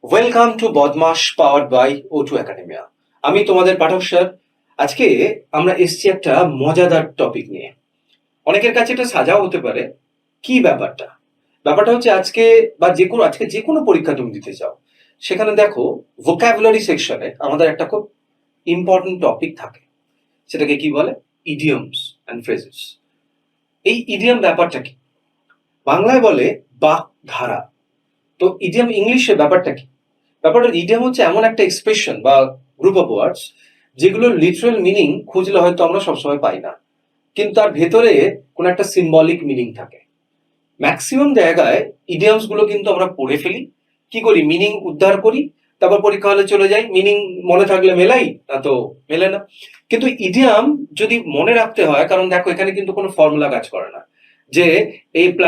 Welcome to Badmash powered by O2 academia. আমি তোমাদের পাঠক sir. আজকে আমরা এসছি একটা মজাদার টপিক নিয়ে। অনেকের কাছে এটা সাজাও হতে পারে। কি ব্যাপারটা? ব্যাপারটা হচ্ছে আজকে যে কোনো পরীক্ষা তুমি দিতে চাও, সেখানে দেখো ভোকাবুলারি সেকশনে আমাদের একটা খুব ইম্পর্টেন্ট টপিক থাকে। সেটাকে কি বলে? Idioms and phrases. এই ইডিয়ম ব্যাপারটা কি? বাংলায় বলে বাক ধারা। তো ইডিয়ম ইংলিশে ব্যাপারটা কি? ব্যাপারটা ইডিয়ম হচ্ছে এমন একটা এক্সপ্রেশন বা গ্রুপ অফ ওয়ার্ডস যেগুলোর লিটারাল মিনিং খুঁজলে হয়তো আমরা সবসময় পাই না, কিন্তু তার ভেতরে কোনো একটা সিম্বলিক মিনিং থাকে। ম্যাক্সিমাম জায়গায় ইডিয়মস গুলো কিন্তু আমরা পড়ে ফেলি, কি করি মিনিং উদ্ধার করি, তারপর পরীক্ষা হলে চলে যাই, মিনিং মনে থাকলে মেলাই, না তো মেলে না। কিন্তু ইডিয়াম যদি মনে রাখতে হয়, কারণ দেখো এখানে কিন্তু কোনো ফর্মুলা কাজ করে না যে A+B²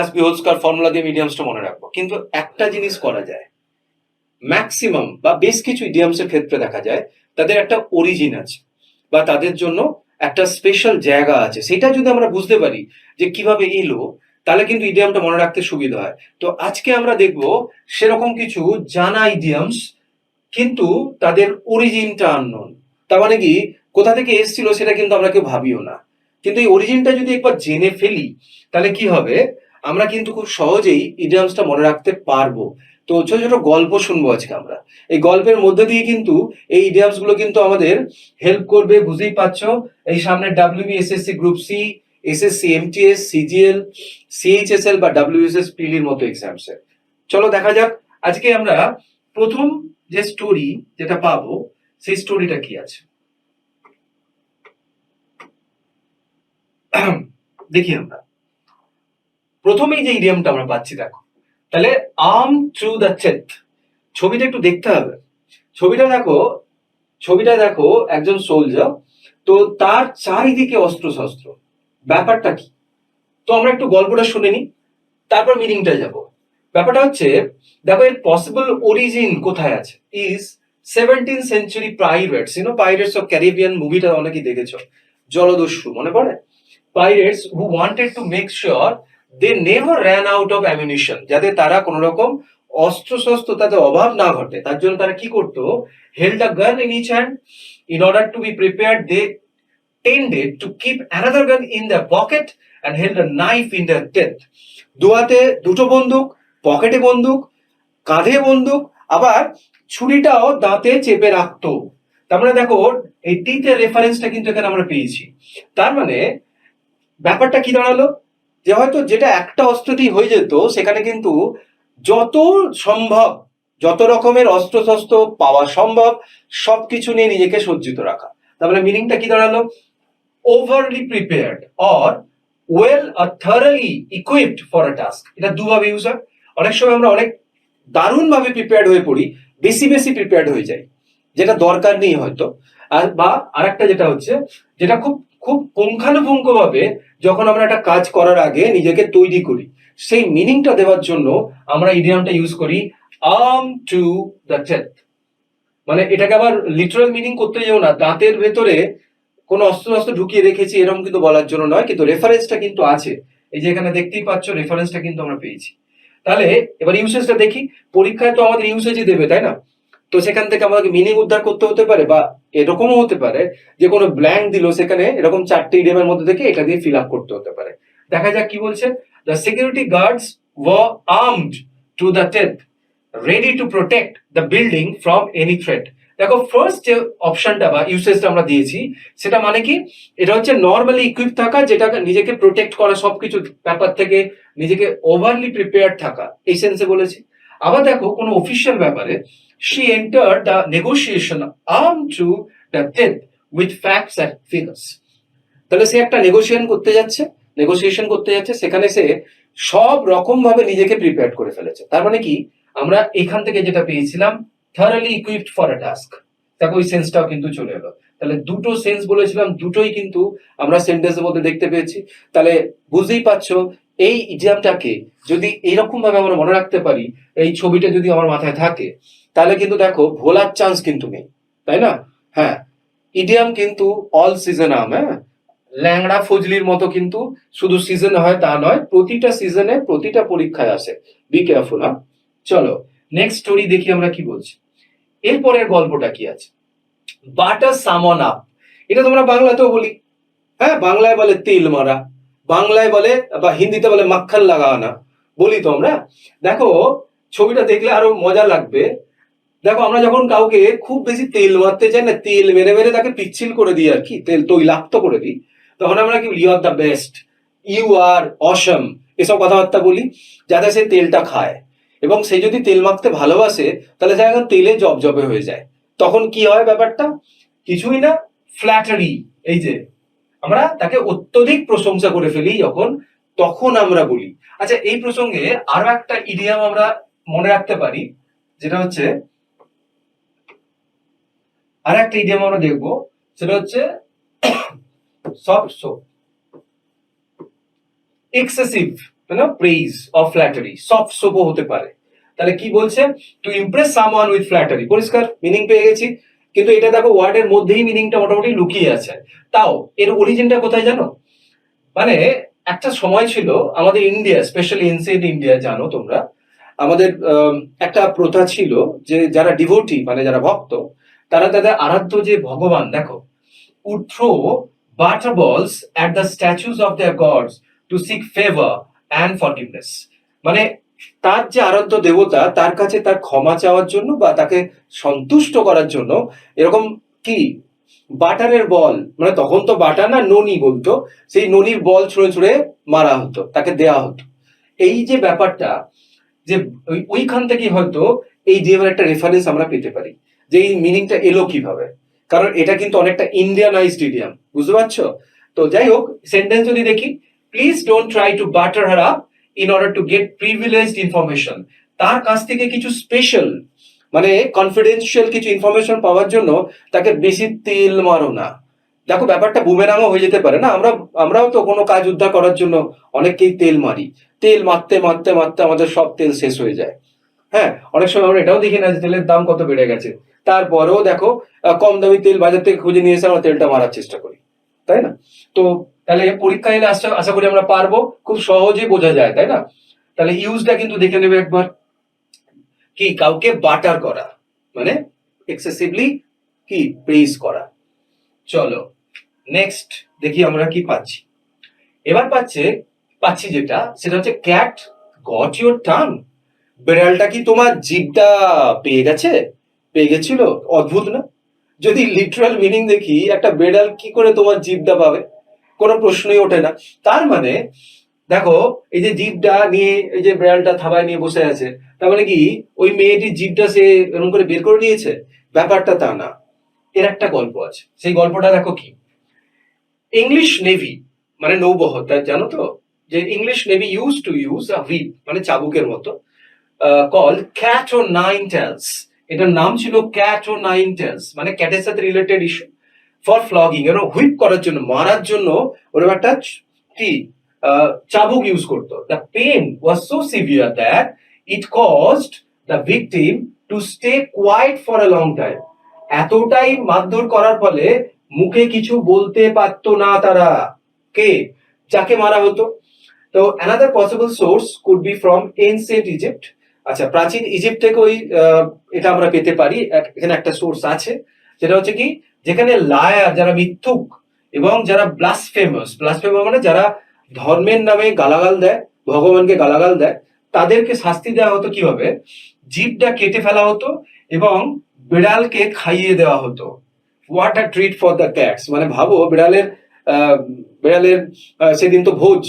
ফর্মুলা দিয়ে ইডিয়ামসটা মনে রাখবো, কিন্তু একটা জিনিস করা যায়। ম্যাক্সিমাম বা বেশ কিছু ইডিয়ামসের ক্ষেত্রে দেখা যায় তাদের একটা অরিজিন আছে বা তাদের জন্য একটা স্পেশাল জায়গা আছে। সেটা যদি আমরা বুঝতে পারি যে কিভাবে এলো, তাহলে কিন্তু ইডিয়ামটা মনে রাখতে সুবিধা হয়। তো আজকে আমরা দেখব সেরকম কিছু জানা ইডিয়ামস, কিন্তু তাদের অরিজিনটা আননোন। তার মানে কি, কোথা থেকে এসেছিল সেটা কিন্তু আমরা কেউ ভাবিও না, কিন্তু এই অরিজিনটা যদি একবার জেনে ফেলি, তাহলে কি হবে, আমরা কিন্তু খুব সহজেই ইডিয়ামসটা মনে রাখতে পারবো। তো ছোট ছোট গল্প শুনবো আজকে আমরা। এই গল্পের মধ্যে দিয়ে কিন্তু এই ইডিয়ামস গুলো কিন্তু আমাদের হেল্প করবে, বুঝতেই পারছো। এই সামনে WB, SSC group C, SSC MTS, CGL, CHSL বা ডাব্লিউএসএস পিলির মতো এক্সামসে। চলো দেখা যাক আজকে আমরা প্রথম যে স্টোরি যেটা পাবো, সেই স্টোরিটা কি আছে দেখি আমরা। প্রথমেই যে ইডিয়ামটা আমরা পাচ্ছি দেখো, তাহলে আর্ম টু দ্য চেস্ট। ছবিটা একটু দেখতে হবে। ছবিটা দেখো একজন সোলজার, তো তার চারিদিকে অস্ত্র শস্ত্র। ব্যাপারটা কি? তো আমরা একটু গল্পটা শুনে নিই, তারপর মিনিংটা যাব। ব্যাপারটা হচ্ছে, দেখো এর পসিবল অরিজিন কোথায় আছে। Is 17th century pirates, pirates of Caribbean মুভিটা অনেকেই দেখেছো, জলদস্যু মনে পড়ে? Pirates who wanted to make sure they never ran out of ammunition, যাতে তারা কোনো রকম অস্ত্র শস্ত্র তাদের অভাব না ঘটে, তার জন্য তারা কি করতো, held a gun in each hand. In order to be prepared they tended to keep another gun in their pocket and held a knife in their teeth. দুহাতে দুটো বন্দুক, পকেটে বন্দুক, কাঁধে বন্দুক, আবার ছুরিটাও দাঁতে চেপে রাখতো। তার মানে দেখো, এই টিথের রেফারেন্সটা কিন্তু এখানে আমরা পেয়েছি। তার মানে ব্যাপারটা কি দাঁড়ালো, যে হয়তো যেটা একটা অস্ত্রতেই হয়ে যেত, সেখানে কিন্তু যত সম্ভব, যত রকমের অস্ত্র শস্ত্র পাওয়া সম্ভব, সবকিছু নিয়ে নিজেকে সজ্জিত রাখা। তার মানে মিনিংটা কি দাঁড়ালো, overly prepared or well or thoroughly equipped for a task। এটা দুভাবে ইউজ হয়। অনেক সময় আমরা অনেক দারুণ ভাবে প্রিপেয়ার্ড হয়ে পড়ি, বেশি বেশি প্রিপেয়ার্ড হয়ে যাই, যেটা দরকার নেই হয়তো। আর বা আরেকটা যেটা হচ্ছে, যেটা খুব খুব পুঙ্খানুপুঙ্খ ভাবে যখন আমরা একটা কাজ করার আগে নিজেকে তৈরি করি, সেই মিনিংটা দেওয়ার জন্য আমরা ইডিয়ামটা ইউজ করি, আর্ম টু দ্য চেস্ট। মানে এটাকে আবার লিটারাল মিনিং করতে যেও না, দাঁতের ভেতরে কোন অস্ত্র অস্ত্র ঢুকিয়ে রেখেছি এরকম কিন্তু বলার জন্য নয়, কিন্তু রেফারেন্সটা কিন্তু আছে। এই যে এখানে দেখতেই পাচ্ছ, রেফারেন্সটা কিন্তু আমরা পেয়েছি। তাহলে এবার ইউসেজটা দেখি। পরীক্ষায় তো আমাদের ইউসেজই দেবে, তাই না? তো সেখান থেকে আমাকে মিনিং উদ্ধার করতে হতে পারে, বা এরকমও হতে পারে যে কোনো ব্ল্যাঙ্ক দিল, সেখানে এরকম চারটে ইডিয়মের মধ্যে থেকে এটা দিয়ে ফিল আপ করতে হতে পারে। দেখা যাক কি বলছে। The security guards were armed to the teeth, ready to protect the building from any threat. দেখো ফার্স্ট যে অপশনটা বা ইউসেজটা আমরা দিয়েছি, সেটা মানে কি, এটা হচ্ছে নর্মালি ইকুইপ থাকা, যেটা নিজেকে প্রোটেক্ট করা সবকিছু ব্যাপার থেকে, নিজেকে ওভারলি প্রিপেয়ার্ড থাকা, এই সেন্সে বলেছি। আবার দেখো কোনো অফিসিয়াল ব্যাপারে, she entered the negotiation armed to the teeth with facts and figures। তাহলে সে একটা নেগোসিয়েশন করতে যাচ্ছে, সেখানে সে সব রকম ভাবে নিজেকে প্রিপেয়ার করে ফেলেছে। তার মানে কি, আমরা এখান থেকে যেটা পেয়েছিলাম, থারলি ইকুইপড ফর আ টাস্ক, দেখো ওই সেন্সটাও কিন্তু চলে এলো। তাহলে দুটো সেন্স বলেছিলাম, দুটোই কিন্তু আমরা সেন্টেন্সের মধ্যে দেখতে পেয়েছি। তাহলে বুঝতেই পারছো, এই ইডিয়ামটাকে যদি এরকম ভাবে আমরা মনে রাখতে পারি, এই ছবিটা যদি আমার মাথায় থাকে, তাহলে কিন্তু দেখো ভোলার চান্স কিন্তু নেই, তাই না? হ্যাঁ, ইডিয়াম কিন্তু অল সিজন আম, হ্যাঁ, ল্যাংড়া ফজলির মতো কিন্তু শুধু সিজনে হয় তা নয়, প্রতিটা সিজনে প্রতিটা পরীক্ষায় আসে। বি কেয়ারফুল, হ্যাঁ। চলো নেক্সট স্টোরি দেখি আমরা কি বলছি। এরপরের গল্পটা কি আছে, বাটার সামন আপ, এটা তোমরা বাংলাতেও বলি। হ্যাঁ, বাংলায় বলে তেল মারা, বাংলায় বলে বা হিন্দিতে বলে মাখন লাগানা, বলি তো আমরা। দেখো ছবিটা দেখলে আরো মজা লাগবে। দেখো আমরা যখন কাউকে খুব বেশি তেল মারতে চাই না, তেল মেরে মেরে তাকে পিচ্ছিল করে দিই আর কি, তেল তৈলাক্ত করে দিই, তখন আমরা কি you are the best, you are awesome, এসব কথাবার্তা বলি যাতে সে তেলটা খায়। এবং সে যদি তেল মাখতে ভালোবাসে তাহলে সে এখন তেলে জবজবে হয়ে যায়। তখন কি হয় ব্যাপারটা, কিছুই না, ফ্ল্যাটারি। এই যে আমরা তাকে অত্যধিক প্রশংসা করে ফেলি যখন, তখন আমরা বলি। আচ্ছা, এই প্রসঙ্গে আরো একটা ইডিয়াম আমরা মনে রাখতে পারি, যেটা হচ্ছে, আর একটা ইডিয়াম আমরা দেখবো, সেটা হচ্ছে soft soap, excessive praise of flattery, soft সোপও হতে পারে। তাহলে কি বলছে, to impress someone with flattery, পরিষ্কার মিনিং পেয়ে গেছি। কিন্তু এটা দেখো ওয়ার্ডের মধ্যেই মিনিংটা মোটামুটি লুকিয়ে আছে। তাও এর অরিজিনটা কোথায় জানো, মানে একটা সময় ছিল আমাদের ইন্ডিয়া, স্পেশালি এনসিয়েন্ট ইন্ডিয়া, জানো তোমরা, আমাদের একটা প্রথা ছিল যে যারা ডিভোটি মানে যারা ভক্ত, তারা তাদের আরাধ্য যে ভগবান দেখো, would throw butter balls at the statues of their gods to seek favor and forgiveness, মানে তার যে আরাধ্য দেবতা তার কাছে তার ক্ষমা চাওয়ার জন্য বা তাকে সন্তুষ্ট করার জন্য এরকম কি বাটারের বল, মানে তখন তো বাটার না, ননি বলতো, সেই ননির বল ছুঁড়ে ছুঁড়ে মারা হতো, তাকে দেয়া হতো। এই যে ব্যাপারটা, যে ওইখান থেকে হয়তো এই ডিএমের একটা রেফারেন্স আমরা পেতে পারি, যে এই মিনিংটা এলো কিভাবে, কারণ এটা কিন্তু অনেকটা ইন্ডিয়ানাইজড ইডিয়াম, বুঝতে পারছো? তো যাই হোক, সেন্টেন্স যদি দেখি, please don't try to butter her up in order to get privileged information, তার কাছ থেকে কিছু স্পেশাল মানে কনফিডেন্সিয়াল কিছু ইনফরমেশন পাওয়ার জন্য তাকে বেশি তেল মারো না। দেখো ব্যাপারটা বুমেরাংও হয়ে যেতে পারে না, আমরাও তো কোনো কাজ উদ্ধার করার জন্য অনেককেই তেল মারি, তেল মারতে মারতে মারতে আমাদের সব তেল শেষ হয়ে যায়। হ্যাঁ, অনেক সময় আমরা এটাও দেখি না যে তেলের দাম কত বেড়ে গেছে, তারপরেও দেখো কম দামি তেল বাজার থেকে খুঁজে নিয়ে এসে আমরা তেলটা মারার চেষ্টা করি, তাই না? তো তাহলে পরীক্ষা এলে আশা করি আমরা পারবো, খুব সহজেই বোঝা যায়, তাই না? তাহলে ইউজটা কিন্তু দেখে নেবে একবার, কি কাউকে বাটার করা মানে এক্সেসিভলি কি প্রেইজ করা। চলো নেক্সট দেখি আমরা কি পাচ্ছি। এবার পাচ্ছি যেটা, সেটা হচ্ছে ক্যাট গট ইউর টাং, বেড়ালটা কি তোমার জিভটা পেয়ে গেছিল? অদ্ভুত না? যদি লিটারাল মিনিং দেখি, একটা বেড়াল কি করে তোমার জিভটা পাবে, কোনো প্রশ্নই ওঠে না। তার মানে দেখো, এই যে জিভটা নিয়ে এই যে বিড়ালটা থাবায় নিয়ে বসে আছে, তার মানে কি ওই মেয়েটির জিভটা সে এরকম করে বের করে নিয়েছে? ব্যাপারটা তা না। এর একটা গল্প আছে, সেই গল্পটা দেখো কি, ইংলিশ নেভি মানে নৌবহর, জানো তো, যে ইংলিশ নেভি ইউজ আ হুইপ মানে চাবুকের মতো, কল ক্যাট ও নাইন টেলস, এটার নাম ছিল ক্যাট ও নাইন টেলস, মানে ক্যাটের সাথে রিলেটেড ইস্যু, ফর ফ্লগিং, এর হুইপ করার জন্য, মারার জন্য ওরকম একটা কি চাবুক ইউজ করতো। The pain was so severe that it caused the victim to stay quiet for a long time, এতটাই মারধর করার ফলে মুখে কিছু বলতে পারতো না তারা, কে, যাকে মারা হতো। তো another possible source could be from ancient Egypt, আচ্ছা প্রাচীন ইজিপ্ট থেকে ওই এটা আমরা পেতে পারি। এখানে একটা সোর্স আছে, যেটা হচ্ছে কি, যেখানে লায়ার যারা মিথ্যুক এবং যারা ব্লাসফেমার মানে যারা ধর্মের নামে গালাগাল দেয়, ভগবানকে গালাগাল দেয়, তাদেরকে শাস্তি দেওয়া হতো কিভাবে, জিভটা কেটে ফেলা হতো এবং বিড়ালকে খাইয়ে দেওয়া হতো। What a treat for the cats, মানে ভাবো বিড়ালের সেদিন তো ভোজ।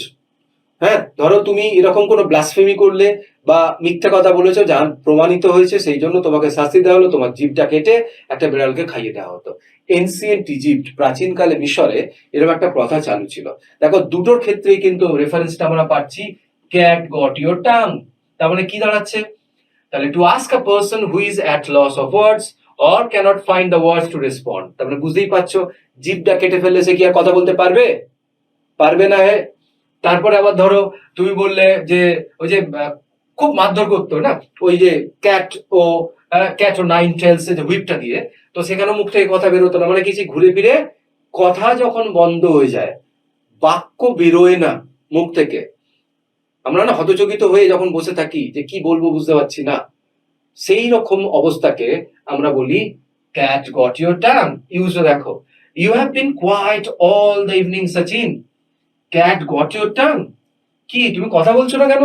হ্যাঁ, ধরো তুমি এরকম কোনো ব্লাসফেমি করলে বা মিথ্যা কথা বলেছো, যা প্রমাণিত হয়েছে, সেই জন্য তোমাকে শাস্তি দেওয়া হলো, তোমার জিভটা কেটে একটা বিড়ালকে খাইয়ে দেওয়া হতো। এনসিয়েন্ট ইজিপ্ট, প্রাচীনকালে মিশরে এরকম একটা প্রথা চালু ছিল। দেখো দুটোর ক্ষেত্রেই কিন্তু রেফারেন্সটা আমরা পাচ্ছি, ক্যাট গট ইউর টাং, তার মানে কি দাঁড়াচ্ছে, তাহলে to ask a person who is at loss of words or can't find the words to respond, তার মানে বুঝতেই পারছো, জিভটা কেটে ফেললে সে কি আর কথা বলতে পারবে না। তারপরে আবার ধরো তুমি বললে যে ওই যে খুব মারধর করতো না, ওই যে ক্যাট ও নাইন টেলস যে হুইপটা দিয়ে, তো সেখানে মুখ থেকে কথা বেরোতো না, মানে কিছু ঘুরে ফিরে কথা যখন বন্ধ হয়ে যায়, বাক্য বেরোয় না মুখ থেকে, আমরা না হতচকিত হয়ে যখন বসে থাকি যে কি বলবো বুঝতে পারছি না, সেই রকম অবস্থাকে আমরা বলি ক্যাট গট ইউর টাং। ইউজটা দেখো, you have been quiet all the evening Sachin, cat got your tongue. কি তুমি কথা বলছো না কেন?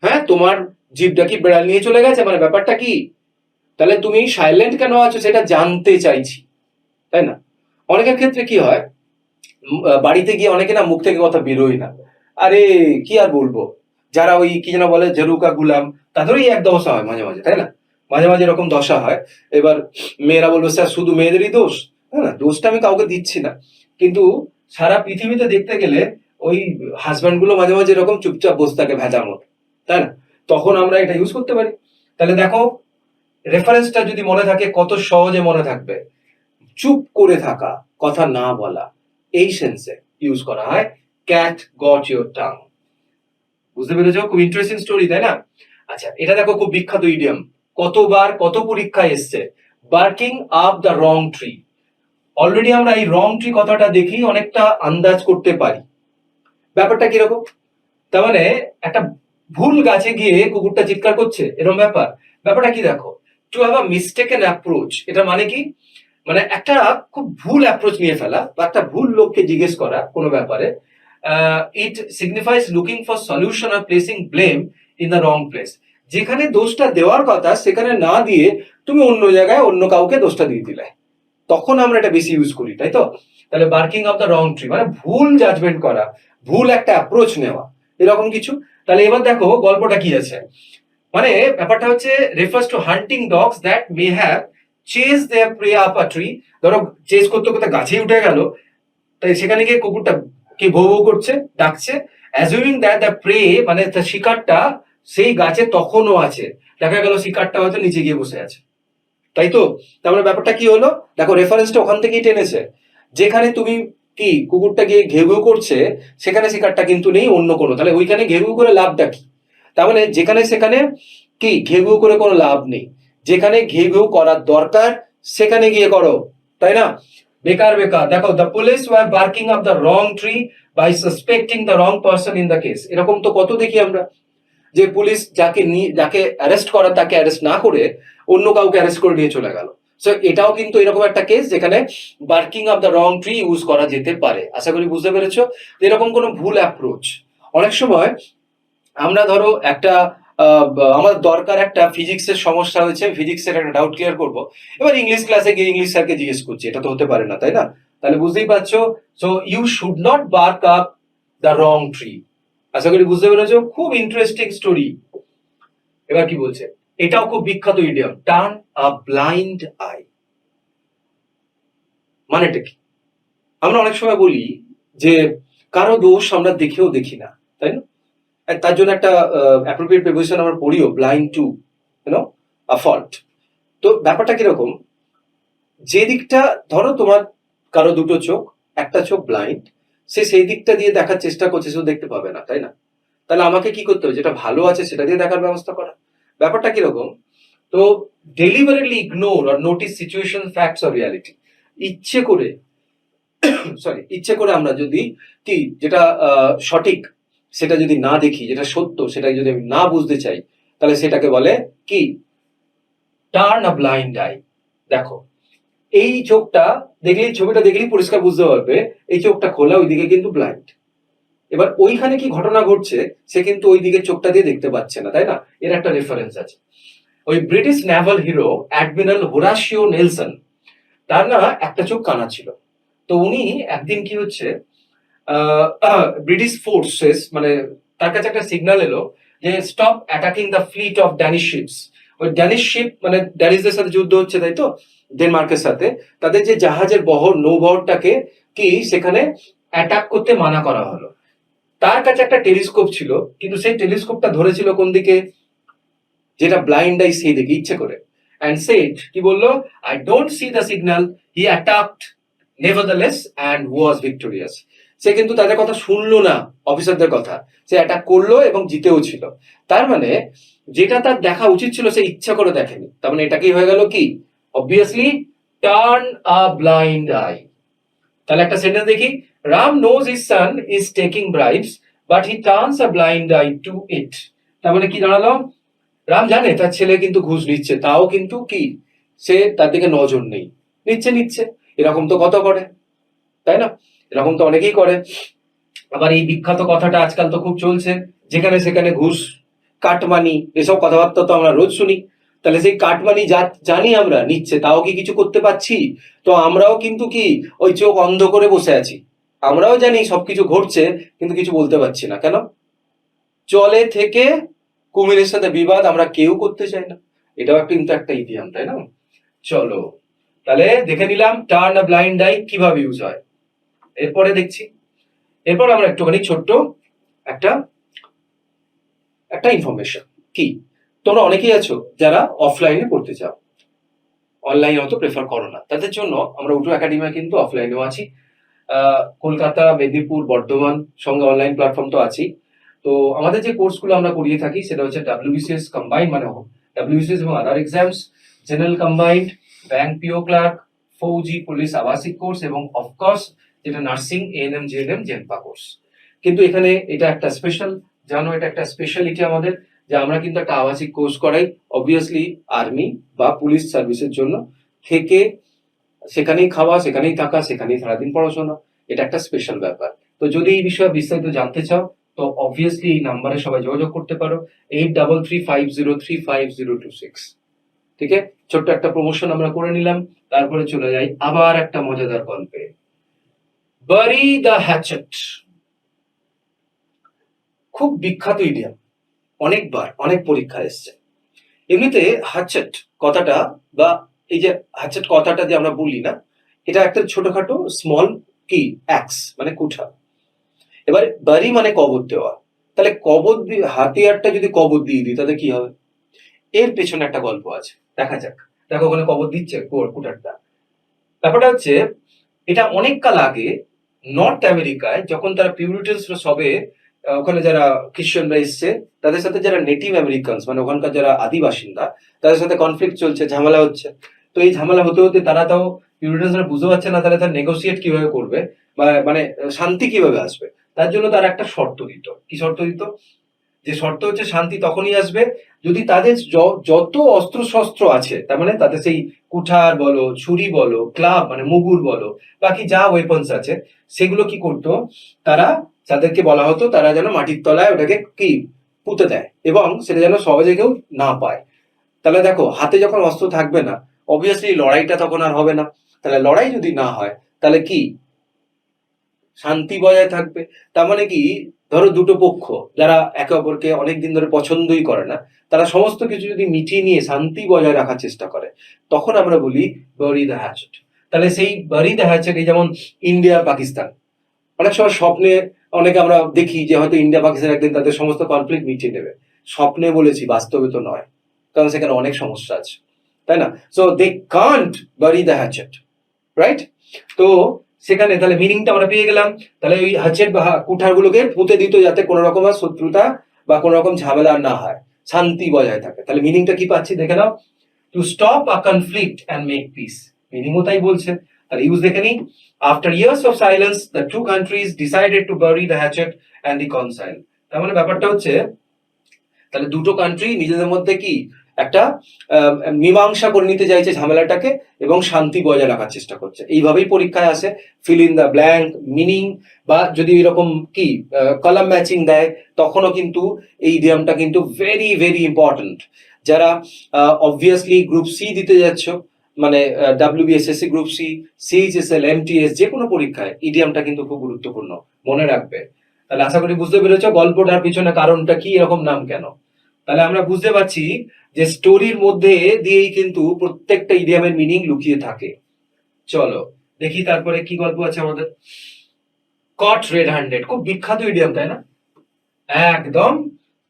হ্যাঁ, তোমার জিভটা কি বেড়াল নিয়ে চলে গেছে, মানে ব্যাপারটা কি? তাহলে তুমি সাইলেন্ট কেন আছো সেটা জানতে চাইছি, তাই না? অনেকের ক্ষেত্রে কি হয়, বাড়িতে গিয়ে অনেকে না মুখ থেকে কথা বেরোয় না। আরে কি আর বলবো, যারা ওই কি যেন বলে ঝরুকা গুলাম, তাদেরই এক দশা হয় মাঝে মাঝে, তাই না? মাঝে মাঝে এরকম দশা হয়। এবার মেয়েরা বলবে স্যার শুধু মেয়েদেরই দোষ, হ্যাঁ না, দোষটা আমি কাউকে দিচ্ছি না, কিন্তু সারা পৃথিবীতে দেখতে গেলে ওই হাজব্যান্ড গুলো মাঝে মাঝে এরকম চুপচাপ বসে থাকে ভেজার মতো, তাই না? তখন আমরা এটা ইউজ করতে পারি। তাহলে দেখো, রেফারেন্সটা যদি মনে থাকে কত সহজে মনে থাকবে। চুপ করে থাকা, কথা না বলা, এই সেন্সে ইউজ করা হয় ক্যাট গট ইউর টাং। বুঝতে পেরেছো? খুব ইন্টারেস্টিং স্টোরি, তাই না? আচ্ছা, এটা দেখো খুব বিখ্যাত ইডিয়াম, কতবার কত পরীক্ষায় এসছে, barking up the wrong tree. Already আমরা এই রং ট্রি কথাটা দেখি অনেকটা আন্দাজ করতে পারি ব্যাপারটা কিরকম। তার মানে একটা ভুল গাছে গিয়ে কুকুরটা চিৎকার করছে, এরকম ব্যাপার। ব্যাপারটা কি দেখো, to have a mistaken approach, এটা মানে কি, মানে একটা খুব ভুল অ্যাপ্রোচ নিয়ে ফেলা বা একটা ভুল লোককে জিজ্ঞেস করা কোনো ব্যাপারে। It signifies looking for solution আর placing blame in the wrong place. যেখানে দোষটা দেওয়ার কথা সেখানে না দিয়ে তুমি অন্য জায়গায় অন্য কাউকে দোষটা দিয়ে দিলে, তখন আমরা এটা বেশি ইউজ করি, তাই তো? তাহলে barking of the wrong tree মানে ভুল জাজমেন্ট করা, ভুল একটা অ্যাপ্রোচ নেওয়া, এরকম কিছু। তাহলে এবার দেখো গল্পটা কি আছে, মানে ব্যাপারটা হচ্ছে refers to hunting dogs that may have chase their prey up a tree. ধরো চেজ করতে করতে গাছে উঠে গেল, তাই সেখানে গিয়ে কুকুরটা কি ভৌ ভৌ করছে, ডাকছে, অ্যাজুমিং দ্যাট দ্য প্রে মানে তার শিকারটা সেই গাছে তখনও আছে, দেখা গেল শিকারটা হয়তো নিচে গিয়ে বসে আছে, তাই তো? তারপরে ব্যাপারটা কি হলো, দেখো রেফারেন্সটা ওখান থেকেই টেনেছে। যেখানে তুমি কি কুকুরটা গিয়ে ঘেউ ঘেউ করছে সেখানে শিকারটা কিন্তু নেই, অন্য কোনো, তাহলে ওইখানে ঘেউ ঘেউ করে লাভটা কি? তার মানে যেখানে সেখানে কি ঘেউ ঘেউ করে কোনো লাভ নেই, যেখানে ঘেউ ঘেউ করার দরকার সেখানে গিয়ে করো, তাই না? বেকার বেকার। দেখো, the police were barking up the wrong tree by suspecting the wrong person in the case. এরকম তো কত দেখি আমরা, যে পুলিশ যাকে অ্যারেস্ট করা তাকে অ্যারেস্ট না করে অন্য কাউকে অ্যারেস্ট করে নিয়ে চলে গেল। সো এটাও কিন্তু এরকম একটা কেস যেখানে barking of the wrong tree use করা যেতে পারে। আশা করি বুঝতে পেরেছো। এরকম কোনো ভুল অ্যাপ্রোচ অনেক সময় আমরা ধরো একটা আমাদের দরকার, একটা ফিজিক্সের সমস্যা হয়েছে, ফিজিক্সের একটা ডাউট ক্লিয়ার করব, এবার ইংলিশ ক্লাসে গিয়ে ইংলিশ স্যারকে জিজ্ঞেস করছি, এটা তো হতে পারে না, তাই না? তাহলে বুঝতেই পারছো, so you should not bark up the wrong tree. আশা করি বুঝতে পেরেছো, খুব ইন্টারেস্টিং স্টোরি। এবার কি বলছে, এটাও খুব বিখ্যাত idiom, turn a blind I. মানেটা কি? আমরা অনেক সময় বলি যে কারো দোষ আমরা দেখেও দেখি না, তাই না? তার জন্য একটা অ্যাপ্রোপ্রিয়েট প্রিপোজিশন আমরা পড়িও, blind to you know a fault. তো ব্যাপারটা কিরকম, যে দিকটা ধরো তোমার কারো দুটো চোখ, একটা চোখ ব্লাইন্ড, সে সেই দিকটা দিয়ে দেখার চেষ্টা করছে, সে দেখতে পাবে না, তাই না? তাহলে আমাকে কি করতে হবে, যেটা ভালো আছে সেটা দিয়ে দেখার ব্যবস্থা করা। ব্যাপারটা কিরকম, তো ডেলিভারেটলি ইগনোর আর notice situation facts or reality. ইচ্ছে করে ইচ্ছে করে আমরা যদি কি যেটা সঠিক সেটা যদি না দেখি, যেটা সত্য সেটা যদি আমি না বুঝতে চাই, তাহলে সেটাকে বলে কি, টার্ন আ ব্লাইন্ড আই। দেখো, এই চোখটা দেখলেই, ছবিটা দেখলেই পরিষ্কার বুঝতে পারবে এই চোখটা খোলা, ওইদিকে কিন্তু ব্লাইন্ড। এবার ওইখানে কি ঘটনা ঘটছে সে কিন্তু ওই দিকে চোখটা দিয়ে দেখতে পাচ্ছে না, তাই না? এর একটা রেফারেন্স আছে, ওই British Naval hero admiral Horacio Nelson, তার না একটা চোখ কানা ছিল। তো উনি একদিন কি হচ্ছে, ব্রিটিশ ফোর্সেস মানে তার কাছে একটা সিগন্যাল এলো যে stop attacking the fleet of Danish ships. ওই ড্যানিশ শিপ মানে ড্যানিশদের সাথে যুদ্ধ হচ্ছে, তাই তো, ডেনমার্কের সাথে। তাদের যে জাহাজের বহর, নৌবহরটাকে কি সেখানে অ্যাটাক করতে মানা করা হলো। তার কাছে একটা টেলিস্কোপ ছিল, কিন্তু সেই টেলিস্কোপটা ধরেছিল কোন দিকে, যেটা ব্লাইন্ড আই সেই দিকে, ইচ্ছে করে। অ্যান্ড সেড, কি বললো, I don't see the signal, he attacked nevertheless and was victorious. সে কিন্তু তাদের কথা শুনলো না, অফিসারদের কথা, সে অ্যাটাক করলো এবং জিতেও ছিল। তার মানে যেটা তার দেখা উচিত ছিল সে ইচ্ছা করে দেখেনি, তার মানে এটাকেই হয়ে গেল কি, obviously turn a blind eye. তাহলে একটা সেন্টেন্স দেখি, Ram knows his son is taking bribes but he turns a blind eye to it. তার মানে কি দাঁড়ালো, রাম জানে তার ছেলে কিন্তু ঘুষ নিচ্ছে, তাও কিন্তু কি সে তার দিকে নজর নেই, নিচ্ছে নিচ্ছে। এরকম তো কত করে, তাই না? এরকম তো অনেকেই করে। আবার এই বিখ্যাত কথাটা আজকাল তো খুব চলছে, যেখানে সেখানে ঘুষ, কাটমানি, এসব কথাবার্তা তো আমরা রোজ শুনি। তাহলে সেই কাটমানি জানি আমরা নিচ্ছে, তাও কি কিছু করতে পারছি? তো আমরাও কিন্তু কি ওই চোখ অন্ধ করে বসে আছি। আমরাও জানি সবকিছু ঘটছে, কিন্তু কিছু বলতে পারছি না কেন? জলে থেকে কুমিরের সাথে বিবাদ আমরা কেউ করতে চাই না। এটাও কিন্তু একটা ইডিয়াম, তাই না? চলো, তাহলে দেখে নিলাম টার্ন আ ব্লাইন্ড আই কিভাবে ইউজ হয়। এরপরে দেখছি, এরপর আমরা একটুখানি ছোট্ট একটা একটা ইনফরমেশন কি, তোমরা অনেকেই আছো যারা অফলাইনে পড়তে চাও, অনলাইন অত প্রেফার করো না, তাদের জন্য আমরা উটো একাডেমিয়া কিন্তু অফলাইনেও আছি। কলকাতা, মেদিনীপুর, বর্ধমান, সঙ্গে অনলাইন প্ল্যাটফর্ম তো আছি। তো আমাদের যে কোর্সগুলো আমরা করিয়ে থাকি সেটা হচ্ছে ডাব্লিউবিসিএস কম্বাইন্ড, মানে ডাব্লিউবিসিএস এবং আদার এক্সামস, জেনারেল কম্বাইন্ড, ব্যাংক পিও ক্লার্ক, ফৌজি, পুলিশ আবাসিক কোর্স, এবং অফকোর্স যেটা নার্সিং, এএনএম, জিএনএম, জেনপা কোর্স। কিন্তু এখানে এটা একটা স্পেশাল, জানো এটা একটা স্পেশালিটি আমাদের, যে আমরা কিন্তু একটা আবাসিক কোর্স করাই, অবভিয়াসলি আর্মি বা পুলিশ সার্ভিসের জন্য, থেকে সেখানেই খাওয়া, সেখানেই থাকা, সেখানেই সারাদিন পড়াশোনা। এটা একটা স্পেশাল ব্যাপার। তো যদি এই বিষয়ে বিস্তারিত জানতে চাও, তো অবভিয়াসলি এই নাম্বারে সবাই যোগাযোগ করতে পারো, 8335035026। ঠিক আছে, ছোট্ট একটা প্রমোশন আমরা করে নিলাম, তারপরে চলে যাই আবার একটা মজাদার গল্পে। বারি দ্য হ্যাচেট, খুব বিখ্যাত ইডিয়াম, অনেকবার অনেক পরীক্ষা এসছে। এমনিতে হ্যাচেট কথাটা, বা এই যে হ্যাচেট কথাটা যে আমরা বলি না, এটা একটা ছোটখাটো স্মল কি অ্যাক্স, মানে কুঠা। এবার বাড়ি মানে কবর দেওয়া, তাহলে কবর দিয়ে হাতিয়ারটা যদি কবর দিয়ে দিই তাহলে কি হবে? এর পেছনে একটা গল্প আছে, দেখা যাক। দেখো ওখানে কবর দিচ্ছে কুঠারটা। ব্যাপারটা হচ্ছে, এটা অনেক কাল আগে নর্থ আমেরিকায় যখন তারা পিউরিটানসরা সবে ওখানে যারা খ্রিস্টানরা এসছে, তাদের সাথে যারা নেটিভ আমেরিকানস, মানে ওখানকার যারা আদি বাসিন্দা, তাদের সাথে কনফ্লিক্ট চলছে, ঝামেলা হচ্ছে। তো এই ঝামেলা হতে হতে তারা তাও পিউরিটানসরা বুঝতে পারছে না, তাহলে তারা নেগোসিয়েট কিভাবে করবে, বা মানে শান্তি কিভাবে আসবে। তার জন্য তারা একটা শর্ত দিত। কি শর্ত দিত? যে শর্ত হচ্ছে শান্তি তখনই আসবে যদি তাদের যত অস্ত্র শস্ত্র আছে, তার মানে তাদের সেই কুঠার বলো, ছুরি বলো, ক্লাব মানে মুগুর বলো, বাকি যা ওয়েপন্স আছে, সেগুলো কি করতো তারা, যাদেরকে বলা হতো তারা যেন মাটির তলায় ওটাকে কি পুঁতে দেয়, এবং সেটা যেন সহজে কেউ না পায়। তাহলে দেখো, হাতে যখন অস্ত্র থাকবে না, অবভিয়াসলি লড়াইটা তখন আর হবে না। তাহলে লড়াই যদি না হয়, তাহলে কি শান্তি বজায় থাকবে। তার মানে কি, ধরো দুটো পক্ষ যারা একে অপরকে অনেকদিন ধরে পছন্দই করে না, তারা সমস্ত কিছু যদি মিটিয়ে নিয়ে শান্তি বজায় রাখার চেষ্টা করে, তখন আমরা বলি বারি দ্য হ্যাচেট। তাহলে সেই বারি দ্য হ্যাচেট, এই যেমন ইন্ডিয়া পাকিস্তান, অনেক সময় স্বপ্নে অনেকে আমরা দেখি যে হয়তো ইন্ডিয়া পাকিস্তান একদিন তাদের সমস্ত কনফ্লিক্ট মিটিয়ে নেবে। স্বপ্নে বলেছি, বাস্তবে তো নয়, কারণ সেখানে অনেক সমস্যা আছে, তাই না? So they can't bury the hatchet, right? তো সেখানে তাহলে মিনিংটা আমরা পেয়ে গেলাম। তাহলে ওই হাচেট বা কুঠারগুলোকে পুঁতে দিত, যাতে কোনো রকম শত্রুতা বা কোনো রকম ঝামেলা না হয়, শান্তি বজায় থাকে। তাহলে মিনিংটা কি পাচ্ছি দেখে নাও, to stop a conflict and make peace. মিনিংও তাই বলছে। তাহলে ইউজ দেখে নিই, after years of silence the two countries decided to bury the hatchet and reconcile. তার মানে ব্যাপারটা হচ্ছে, তাহলে দুটো কান্ট্রি নিজেদের মধ্যে কি একটা মীমাংসা করে নিতে চাইছে ঝামেলাটাকে, এবং শান্তি বজায় রাখার চেষ্টা করছে। এইভাবেই পরীক্ষায় আসে fill in the blank meaning, বা যদি এরকম কি কলাম ম্যাচিং দেয়, তখনও কিন্তু এই ইডিয়ামটা কিন্তু ভেরি ভেরি ইম্পর্টেন্ট। যারা অবভিয়াসলি গ্রুপ সি দিতে যাচ্ছ, মানে WBSSC group C, CHSL, MTS, যে কোনো পরীক্ষায় ইডিয়ামটা কিন্তু খুব গুরুত্বপূর্ণ, মনে রাখবে। তাহলে আশা করি বুঝতে পেরেছ গল্পটার পিছনে কারণটা কি, এরকম নাম কেন। তাহলে আমরা বুঝতে পারছি যে স্টোরির মধ্যে দিয়েই কিন্তু প্রত্যেকটা ইডিয়ামের মিনিং লুকিয়ে থাকে। চলো দেখি তারপরে কি গল্প আছে আমাদের। কট রেড হ্যান্ডেড, খুব বিখ্যাত ইডিয়াম, তাই না? একদম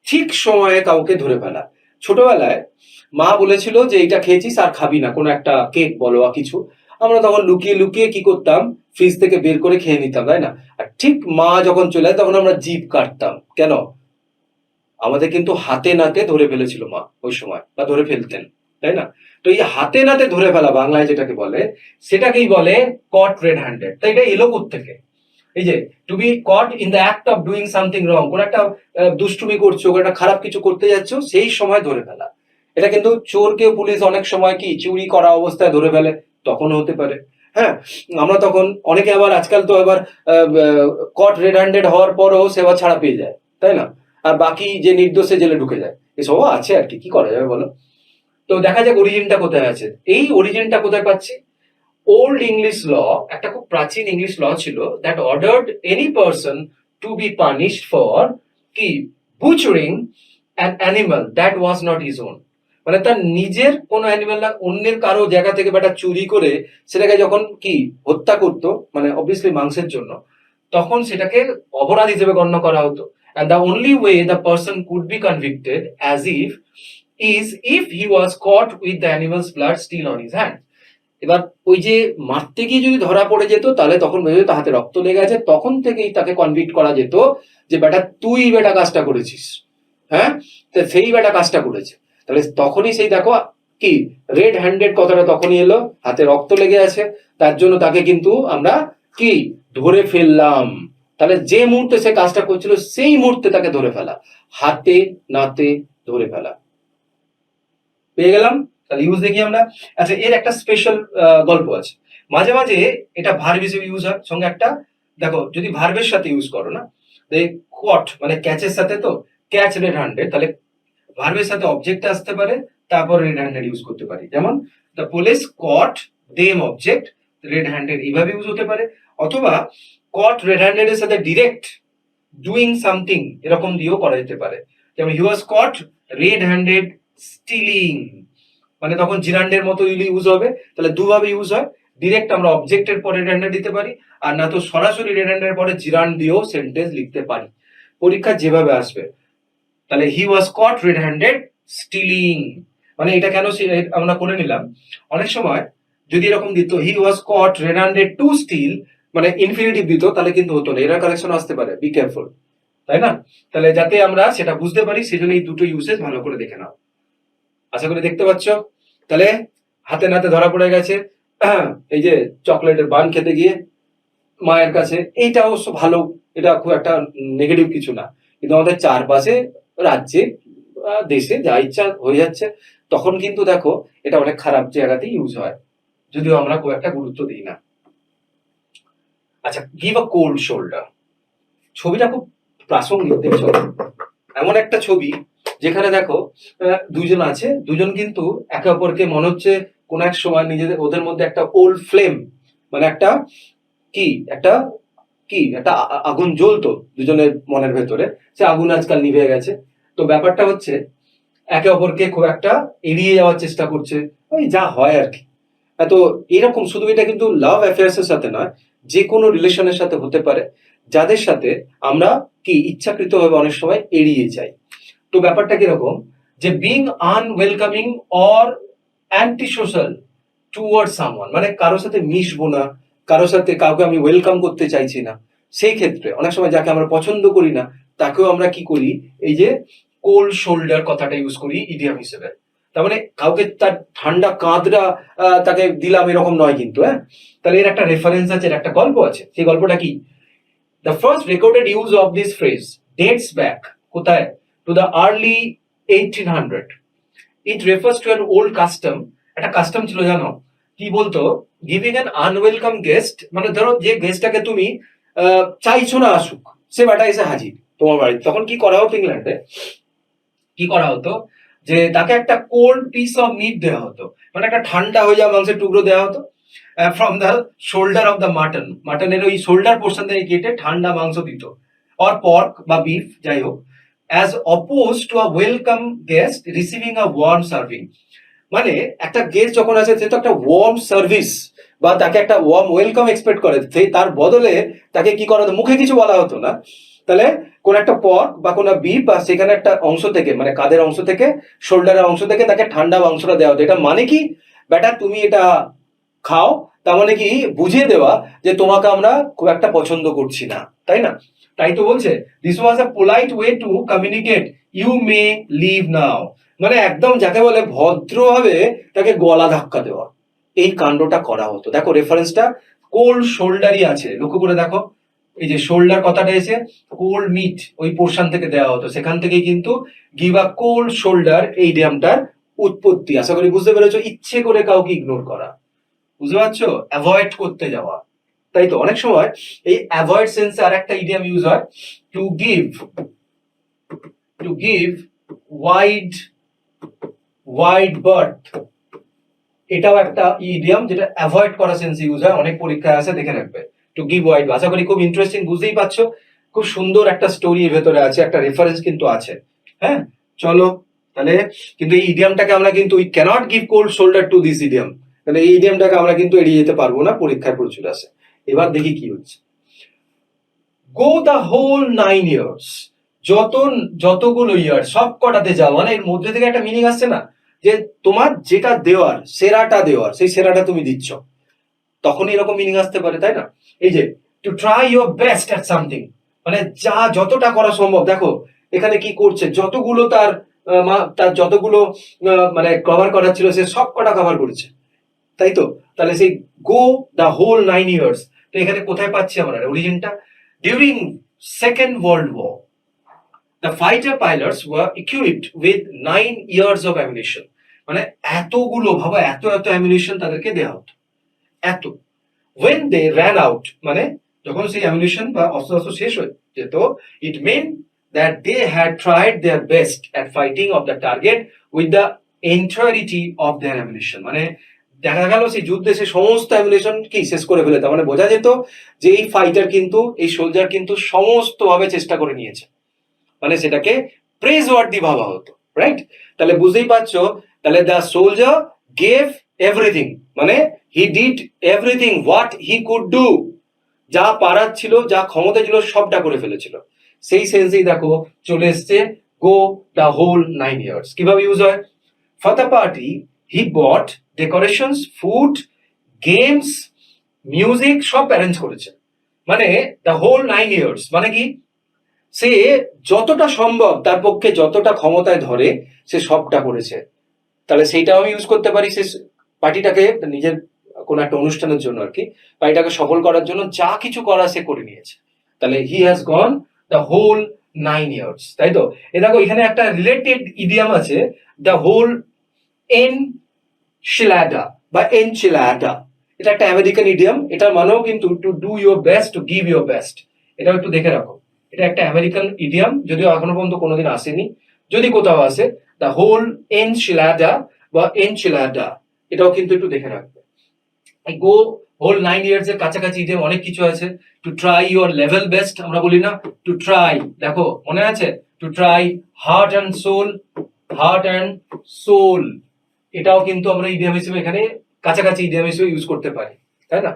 ঠিক সময়ে কাউকে ধরে ফেলা। ছোটবেলায় মা বলেছিল যে এটা খেয়েছিস আর খাবি না, কোনো একটা কেক বলো বা কিছু, আমরা তখন লুকিয়ে লুকিয়ে কি করতাম, ফ্রিজ থেকে বের করে খেয়ে নিতাম, তাই না? আর ঠিক মা যখন চলে যায় তখন আমরা জিভ কাটতাম। কেন? আমাদের কিন্তু হাতে নাতে ধরে ফেলেছিল মা ওই সময়, বা ধরে ফেলতেন, তাই না? তো এই হাতে নাতে ধরে ফেলা, বাংলায় যেটাকে বলে, সেটাকেই বলে কট রেড হ্যান্ডেড। তাই এটা এলো থেকে, এই যে to be caught in the act of doing something wrong, কোন একটা দুষ্টুমি করছো, কোন একটা খারাপ কিছু করতে যাচ্ছ, সেই সময় ধরে ফেলা। এটা কিন্তু চোরকে পুলিশ অনেক সময় কি চুরি করা অবস্থায় ধরে ফেলে, তখন হতে পারে। হ্যাঁ, আমরা তখন অনেকে আবার আজকাল তো আবার কট রেড হ্যান্ডেড হওয়ার পরও সে আবার ছাড়া পেয়ে যায়, তাই না? আর বাকি যে নির্দোষে জেলে ঢুকে যায়, এসবও আছে আর কি, কি করা যাবে বলো? তো দেখা যাক অরিজিনটা কোথায় আছে। এই অরিজিনটা কোথায় পাচ্ছি? ওল্ড ইংলিশ ল, একটা খুব প্রাচীন ইংলিশ ল ছিল, that ordered any person to be punished for কি butchering an animal that was not his own. মানে তার নিজের কোন অ্যানিমাল না, অন্যের কারো জায়গা থেকে বেটা চুরি করে সেটাকে যখন কি হত্যা করতো, মানে অবভিয়াসলি মাংসের জন্য, তখন সেটাকে অপরাধ হিসেবে গণ্য করা হতো। And the only way the person could be convicted as if is if he was caught with the animal's blood still on his hand. এবার ওই যে মারতে গিয়ে যদি ধরা পড়ে যেত, তাহলে তখন ভেবে যেত হাতে রক্ত লেগে আছে, তখন থেকেই তাকে কনভিক্ট করা যেত যে বেটা তুই বেটা কাজটা করেছিস। হ্যাঁ, তো সেই বেটা কাজটা করেছে, তাহলে তখনই সেই দেখো কি রেড হ্যান্ডেড কথাটা তখনই এলো, হাতে রক্ত লেগে আছে, তার জন্য তাকে কিন্তু আমরা কি ধরে ফেললাম। তাহলে যে মুহূর্তে সে কাজটা করছিল সেই মুহূর্তে তাকে ধরে ফেলা, হাতে নাতে ধরে ফেলা। পেয়ে গেলাম। তাহলে ইউজ দেখি আমরা। আচ্ছা, এর একটা স্পেশাল গল্প আছে। মাঝে মাঝে এটা ভার্ব হিসেবে ইউজ হয়, সঙ্গে একটা দেখো যদি ভার্বের সাথে ইউজ করো না, কট মানে ক্যাচের সাথে, তো ক্যাচ রেড হ্যান্ডেড, তাহলে ভার্বের সাথে অবজেক্ট আসতে পারে, তারপর রেড হ্যান্ডেড ইউজ করতে পারি। যেমন the police caught them object red handed, এইভাবে ইউজ হতে পারে। অথবা কট রেড হ্যান্ডেড এর সাথে ডিরেক্ট ডুইং সামথিং এরকম দিয়েও করা যেতে পারে। যেমন হি was caught red handed stealing, মানে তখন জিরান্ডের মতো ইউজ হবে। তাহলে দুভাবে ইউজ হয়, ডিরেক্ট আমরা অবজেক্টের পরে রেড হ্যান্ডেড দিতে পারি, আর না তো সরাসরি রেড হ্যান্ডের পরে জিরান্ড দিয়েও সেন্টেন্স লিখতে পারি, পরীক্ষা যেভাবে আসবে। তাহলে হি was caught red handed stealing, মানে এটা কেন আমরা করে নিলাম, অনেক সময় যদি এরকম দিত he was caught red handed to steal, মানে ইনফিনিটিভ দিত, তাহলে কিন্তু হতো না, এরার কারেকশন আসতে পারে, বি কেয়ারফুল, তাই না? তাহলে যাতে আমরা সেটা বুঝতে পারি সেজন্য এই দুটো ইউসেজ ভালো করে দেখে নাও। আশা করি দেখতে পাচ্ছ। তাহলে হাতে নাতে ধরা পড়ে গেছে, এই যে চকলেটের বান খেতে গিয়ে মায়ের কাছে, এইটা অবশ্য ভালো, এটা খুব একটা নেগেটিভ কিছু না, কিন্তু আমাদের চারপাশে রাজ্যে দেশে যা ইচ্ছা হয়ে যাচ্ছে, তখন কিন্তু দেখো এটা অনেক খারাপ জায়গাতে ইউজ হয়, যদিও আমরা খুব একটা গুরুত্ব দিই না। আচ্ছা, গিভ আ কোল্ড শোল্ডার, ছবিটা খুব প্রাসঙ্গিক, দেখছো? এমন একটা ছবি যেখানে দেখো দুজন আছে, দুজন কিন্তু একে অপরকে মনে হচ্ছে কোন এক সময় নিজেদের ওদের মধ্যে একটা ওল্ড ফ্লেম, মানে একটা কি একটা একটা আগুন জ্বলতো দুজনের মনের ভেতরে, সে আগুন আজকাল নিভে গেছে। তো ব্যাপারটা হচ্ছে একে অপরকে খুব একটা এড়িয়ে যাওয়ার চেষ্টা করছে, ওই যা হয় আর কি। তো এরকম শুধু এটা কিন্তু লাভ অ্যাফেয়ার্স এর সাথে নয়, যে কোনো রিলেশনের সাথে হতে পারে, যাদের সাথে আমরা কি ইচ্ছাকৃতভাবে অনেক সময় এড়িয়ে যাই। তো ব্যাপারটা কিরকম, যে being unwelcoming or anti social toward someone, মানে কারোর সাথে মিশবো না, কারোর সাথে কাউকে আমি ওয়েলকাম করতে চাইছি না, সেই ক্ষেত্রে অনেক সময় যাকে আমরা পছন্দ করি না তাকেও আমরা কি করি, এই যে কোল্ড শোল্ডার কথাটা ইউজ করি ইডিয়াম হিসেবে। তার মানে কাউকে তার ঠান্ডা কাঁধটা তাকে দিলাম এরকম নয় কিন্তু, হ্যাঁ। তাহলে এর একটা রেফারেন্স আছে, এর একটা গল্প আছে। সেই গল্পটা কি, the first recorded use of this phrase dates back কোথায়, to the early 1800। It refers to an old custom, একটা কাস্টম ছিল জানো, কি বলতো, গিভিং অ্যান আনওয়েলকাম গেস্ট, মানে ধরো যে গেস্টটাকে তুমি চাইছো না আসুক, সে বেটা এসে হাজির তোমার বাড়িতে, তখন কি করা হতো ইংল্যান্ডে, কি করা হতো, যে তাকে একটা কোল্ড পিস অফ মিট দেওয়া হতো, মানে একটা ঠান্ডা হয়ে যাওয়া মাংসের টুকরো দেওয়া হতো, from the shoulder of the mutton, মাটনের ওই শোল্ডার পোর্শন থেকে কেটে ঠান্ডা মাংস দিত, অর পর্ক বা বিফ যাই হোক, as oppose to a welcome guest receiving a warm serving. মানে একটা গেস্ট যখন আসে সে তো একটা ওয়ার্ম সার্ভিস বা তাকে একটা ওয়ার্ম ওয়েলকাম এক্সপেক্ট করে, সেই তার বদলে তাকে কি করা হতো, মুখে কিছু বলা হতো না। তাহলে কোন একটা পর্ক বা কোন বিফ বা সেখানে একটা অংশ থেকে, মানে কাদের অংশ থেকে, শোল্ডারের অংশ থেকে তাকে ঠান্ডা মাংসটা দেওয়া হতো। এটা মানে কি, বেটা তুমি এটা খাও, তার মানে কি বুঝিয়ে দেওয়া যে তোমাকে আমরা খুব একটা পছন্দ করছি না, তাই না? তাই তো বলছে this was a polite way to communicate you may leave now, মানে একদম যাকে বলে ভদ্রভাবে তাকে গলা ধাক্কা দেওয়া, এই কাণ্ডটা করা হতো। দেখো রেফারেন্সটা কোল্ড শোল্ডারই আছে, লক্ষ্য করে দেখো, এই যে শোল্ডার কথাটা এসে কোল্ড মিট ওই পোর্শন থেকে দেওয়া হতো, সেখান থেকে কিন্তু গিভ আ কোল্ড শোল্ডার এই ইডিয়ামটার উৎপত্তি। আশা করি বুঝতে পেরেছো, ইচ্ছে করে কাউকে ইগনোর করা, বুঝতে পারছো, অ্যাভয়েড করতে যাওয়া, তাই তো। অনেক সময় এই অ্যাভয়েড সেন্সে আর একটা ইডিয়াম ইউজ হয়, টু গিভ ওয়াইড বার্থ, এটাও একটা ইডিয়াম যেটা অ্যাভয়েড করা সেন্সে ইউজ হয়, অনেক পরীক্ষায় আছে, দেখে রাখবে। টু গিভ ওয়াইড, আশা করি খুব ইন্টারেস্টিং, বুঝতেই পারছো, খুব সুন্দর একটা স্টোরি এর ভেতরে আছে, একটা রেফারেন্স কিন্তু আছে। হ্যাঁ, চলো তাহলে, কিন্তু এই ইডিয়ামটাকে আমরা কিন্তু we cannot give cold shoulder to this idiom, তাহলে এই ইডিয়ামটাকে আমরা কিন্তু এড়িয়ে যেতে পারবো না, পরীক্ষায় প্রচুর আসে। এবার দেখি কি হচ্ছে। গো দ্য হোল 9 years, যতগুলো ইয়ার সব কটাতে যাও, মানে এর মধ্যে থেকে একটা মিনিং আসছে না, যে তোমার যেটা দেওয়ার, সেরাটা দেওয়ার, সেই সেরাটা তুমি দিচ্ছ, তখন এরকম মিনিং আসতে পারে, তাই না। এই যে two try your best at something, মানে যা যতটা করা সম্ভব, দেখো এখানে কি করছে, যতগুলো তার যতগুলো মানে কভার করার ছিল সে সব কটা কভার করেছে, তাই তো। তাহলে সেই গো দ্য হোল 9 years, তো এখানে কোথায় পাচ্ছি আমরা অরিজিনটা, during second world war the fighter pilots were equipped with 9 years of ammunition, মানে এতগুলো, ভাবো এত অ্যামিউনিশন তাদেরকে দেওয়া হতো, এত। when they ran out, মানে যখন সেই অ্যামিউনিশন বা অস্ত্র শেষ হয়ে যেত, it meant that they had tried their best at fighting of the target with the entirety of their ammunition, মানে দেখা গেল সেই যুদ্ধে সে সমস্ত অ্যামিউনিশন কি শেষ করে ফেলে, তার মানে বোঝা যেত যে এই ফাইটার কিন্তু, এই সোলজার কিন্তু সমস্ত ভাবে চেষ্টা করে নিয়েছে, মানে সেটাকে প্রেজ ওয়ার্দি ভাবা হতো, রাইট। তাহলে বুঝতেই পারছো, তাহলে দ্য সোলজার গেভ এভরিথিং, মানে he did everything what he could do, যা পারার ছিল, যা ক্ষমতা ছিল সবটা করে ফেলেছিল, সেই সেন্সেই দেখো চলে এসছে গো দ্য হোল 9 years। কিভাবে ইউজ হয়, for the party he bought decorations, food, games, music সব অ্যারেঞ্জ করেছে, মানে দ্য হোল 9 years মানে কি, সে যতটা সম্ভব তার পক্ষে যতটা ক্ষমতায় ধরে সে সবটা করেছে, তাহলে সেইটাও আমি ইউজ করতে পারি, সে পার্টিটাকে নিজের কোন একটা অনুষ্ঠানের জন্য আর কি, পার্টিটাকে সফল করার জন্য যা কিছু করা সে করে নিয়েছে, তাহলে he has gone the whole 9 years, তাই তো। এ দেখো এখানে একটা রিলেটেড ইডিয়াম আছে, দ্য হোল এনচিলাডা বা এনচিলাডা, এটা একটা আমেরিকান ইডিয়াম, এটার মানেও কিন্তু to do your best, to give your best, এটাও একটু দেখে রাখো, এটা একটা আমেরিকান ইডিয়াম, যদিও এখনো পর্যন্ত কোনোদিন আসেনি, যদি কোথাও আসে দ্য হোল এনচিলাডা বা এনচিলাডা, এটাও কিন্তু একটু দেখে রাখবে। গো হোল 9 years এর কাছাকাছি ইডিয়াম অনেক কিছু আছে, to try your level best, আমরা বলি না টু ট্রাই, দেখো মনে আছে, to try heart and soul, এটাও কিন্তু আমরা ইডিয়াম হিসেবে এখানে কাছাকাছি ইডিয়াম হিসেবে ইউজ করতে পারি, তাই না,